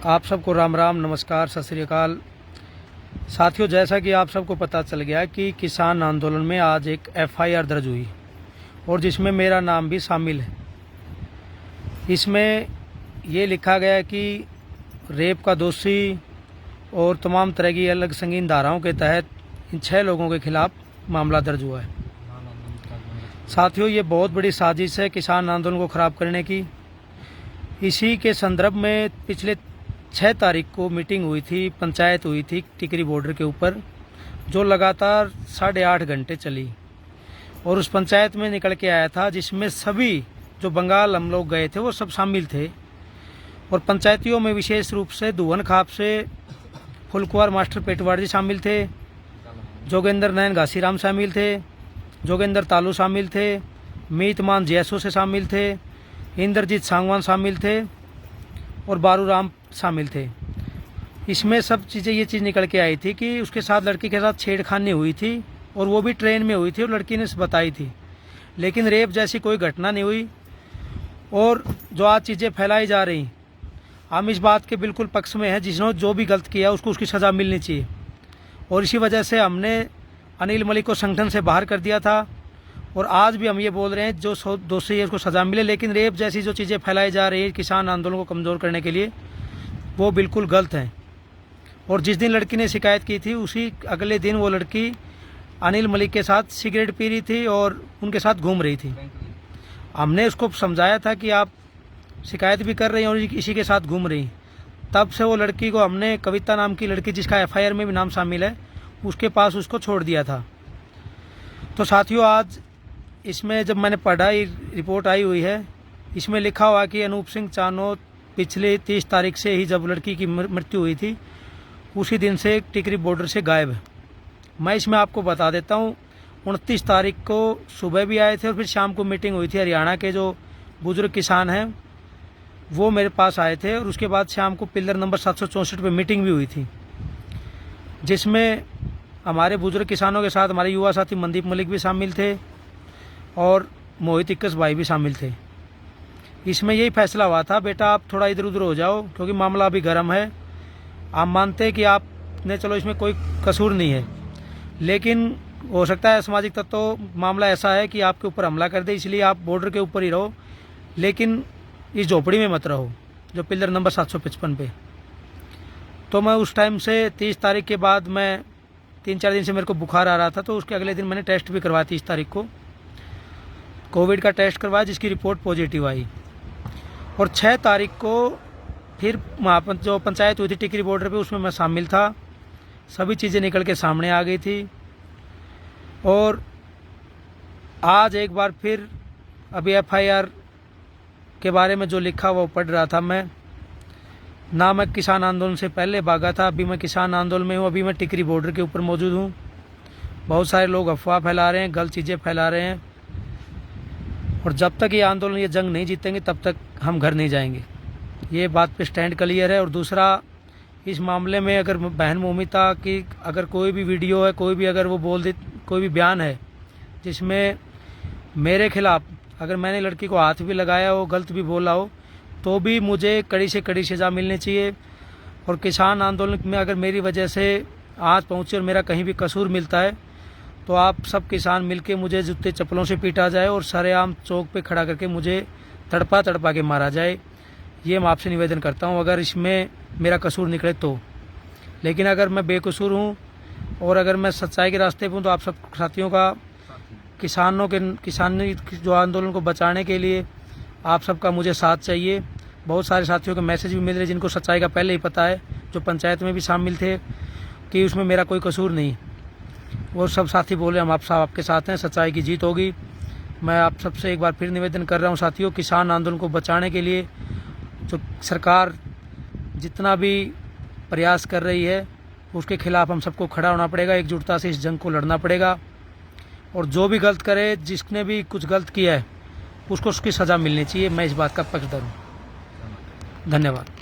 आप सबको राम राम, नमस्कार, सत श्री अकाल। साथियों, जैसा कि आप सबको पता चल गया कि किसान आंदोलन में आज एक एफआईआर दर्ज हुई और जिसमें मेरा नाम भी शामिल है। इसमें ये लिखा गया है कि रेप का दोषी और तमाम तरह की अलग संगीन धाराओं के तहत इन 6 लोगों के खिलाफ मामला दर्ज हुआ है। साथियों, ये बहुत बड़ी साजिश है किसान आंदोलन को ख़राब करने की। इसी के संदर्भ में पिछले 6 तारीख को मीटिंग हुई थी, पंचायत हुई थी टिकरी बॉर्डर के ऊपर, जो लगातार 8.5 घंटे चली और उस पंचायत में निकल के आया था जिसमें सभी जो बंगाल हम लोग गए थे वो सब शामिल थे। और पंचायतियों में विशेष रूप से धुवन खाप से फुलकुआर मास्टर पेटवाड़ जी शामिल थे, जोगेंद्र नयन घासीराम शामिल थे, जोगेंद्र तालू शामिल थे, मीतमान जैसो से शामिल थे, इंद्रजीत सांगवान शामिल थे और बारूराम शामिल थे। इसमें सब चीज़ें ये चीज़ निकल के आई थी कि उसके साथ लड़की के साथ छेड़खानी हुई थी और वो भी ट्रेन में हुई थी और लड़की ने बताई थी, लेकिन रेप जैसी कोई घटना नहीं हुई। और जो आज चीज़ें फैलाई जा रही, हम इस बात के बिल्कुल पक्ष में हैं, जिसने जो भी गलत किया उसको उसकी सज़ा मिलनी चाहिए। और इसी वजह से हमने अनिल मलिक को संगठन से बाहर कर दिया था और आज भी हम ये बोल रहे हैं जो दोषी है उसको सज़ा मिले। लेकिन रेप जैसी जो चीज़ें फैलाई जा रही है किसान आंदोलन को कमज़ोर करने के लिए, वो बिल्कुल गलत हैं। और जिस दिन लड़की ने शिकायत की थी उसी अगले दिन वो लड़की अनिल मलिक के साथ सिगरेट पी रही थी और उनके साथ घूम रही थी। हमने उसको समझाया था कि आप शिकायत भी कर रही हैं और इसी के साथ घूम रही। तब से वो लड़की को हमने, कविता नाम की लड़की जिसका एफआईआर में भी नाम शामिल है, उसके पास उसको छोड़ दिया था। तो साथियों, आज इसमें जब मैंने पढ़ा, रिपोर्ट आई हुई है, इसमें लिखा हुआ कि अनूप सिंह चानोद पिछले 30 तारीख से ही जब लड़की की मृत्यु हुई थी उसी दिन से टिकरी बॉर्डर से गायब है। मैं इसमें आपको बता देता हूँ, 29 तारीख को सुबह भी आए थे और फिर शाम को मीटिंग हुई थी। हरियाणा के जो बुजुर्ग किसान हैं वो मेरे पास आए थे और उसके बाद शाम को पिलर नंबर 764 पे मीटिंग भी हुई थी, जिसमें हमारे बुजुर्ग किसानों के साथ हमारे युवा साथी मनदीप मलिक भी शामिल थे और मोहित इक्कस भाई भी शामिल थे। इसमें यही फैसला हुआ था, बेटा आप थोड़ा इधर उधर हो जाओ क्योंकि मामला अभी गर्म है। आप मानते हैं कि आपने, चलो इसमें कोई कसूर नहीं है, लेकिन हो सकता है सामाजिक तत्व मामला ऐसा है कि आपके ऊपर हमला कर दे, इसलिए आप बॉर्डर के ऊपर ही रहो, लेकिन इस झोपड़ी में मत रहो जो पिलर नंबर 755 पे। तो मैं उस टाइम से 30 तारीख के बाद, मैं 3-4 दिन से मेरे को बुखार आ रहा था, तो उसके अगले दिन मैंने टेस्ट भी करवाया। 30 तारीख को कोविड का टेस्ट करवाया जिसकी रिपोर्ट पॉजिटिव आई। और 6 तारीख को फिर वहाँ पर जो पंचायत हुई थी टिकरी बॉर्डर पे, उसमें मैं शामिल था। सभी चीज़ें निकल के सामने आ गई थी। और आज एक बार फिर अभी एफआईआर के बारे में जो लिखा वो पढ़ रहा था मैं। ना मैं किसान आंदोलन से पहले भागा था, अभी मैं किसान आंदोलन में हूँ, अभी मैं टिकरी बॉर्डर के ऊपर मौजूद हूँ। बहुत सारे लोग अफवाह फैला रहे हैं, गलत चीज़ें फैला रहे हैं, और जब तक ये आंदोलन, ये जंग नहीं जीतेंगे तब तक हम घर नहीं जाएंगे। ये बात पे स्टैंड क्लियर है। और दूसरा, इस मामले में अगर बहन मौमिता की अगर कोई भी वीडियो है, कोई भी अगर वो बोल दे, कोई भी बयान है जिसमें मेरे खिलाफ, अगर मैंने लड़की को हाथ भी लगाया हो, गलत भी बोला हो, तो भी मुझे कड़ी से कड़ी सज़ा मिलनी चाहिए। और किसान आंदोलन में अगर मेरी वजह से आज पहुँचे और मेरा कहीं भी कसूर मिलता है तो आप सब किसान मिलके मुझे जूते चप्पलों से पीटा जाए और सरेआम चौक पे खड़ा करके मुझे तड़पा तड़पा के मारा जाए। ये मैं आपसे निवेदन करता हूँ, अगर इसमें मेरा कसूर निकले तो। लेकिन अगर मैं बेकसूर हूँ और अगर मैं सच्चाई के रास्ते पर हूँ तो आप सब साथियों का, किसानी जो आंदोलन को बचाने के लिए आप सबका मुझे साथ चाहिए। बहुत सारे साथियों के मैसेज भी मिल रहे जिनको सच्चाई का पहले ही पता है, जो पंचायत में भी शामिल थे, कि उसमें मेरा कोई कसूर नहीं। वो सब साथी बोले हम आप साहब आपके साथ हैं, सच्चाई की जीत होगी। मैं आप सबसे एक बार फिर निवेदन कर रहा हूँ साथियों, किसान आंदोलन को बचाने के लिए जो सरकार जितना भी प्रयास कर रही है उसके खिलाफ हम सबको खड़ा होना पड़ेगा, एकजुटता से इस जंग को लड़ना पड़ेगा। और जो भी गलत करे, जिसने भी कुछ गलत किया है, उसको उसकी सज़ा मिलनी चाहिए। मैं इस बात का पक्षधर हूँ। धन्यवाद।